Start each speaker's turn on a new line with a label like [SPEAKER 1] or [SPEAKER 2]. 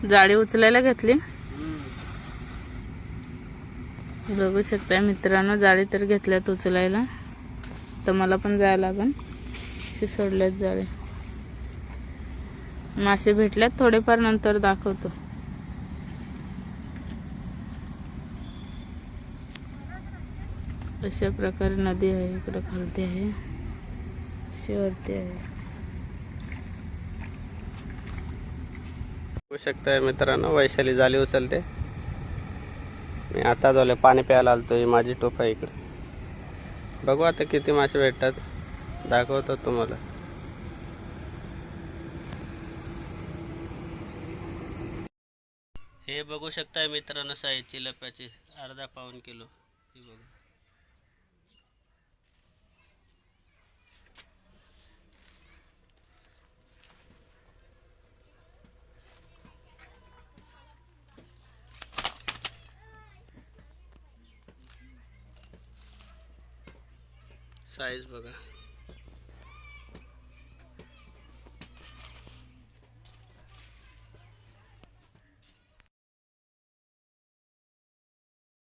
[SPEAKER 1] जाळी उचलायला घेतली. बघू शकता मित्रांनो, जाळी तर घेतल्यात उचलायला. तर मला पण जायला लागेल. ते सोडल्यात जाळी. मासे भेटल्यात थोडेफार, नंतर दाखवतो. अशा प्रकारे नदी आहे. इकडे खालती आहे, शेवरती आहे.
[SPEAKER 2] बघू शकताय मित्रांनो, वैशाली जाळी उचलते. मी आता झाले पाणी प्यायला आलतो. ही माझी टोप आहे इकडे. बघू आता किती मासे भेटतात, दाखवतो तुम्हाला. हे बघू शकताय मित्रांनो, साईज चिलप्याची अर्धा पाऊण किलो. हे बघा. साईज बघा.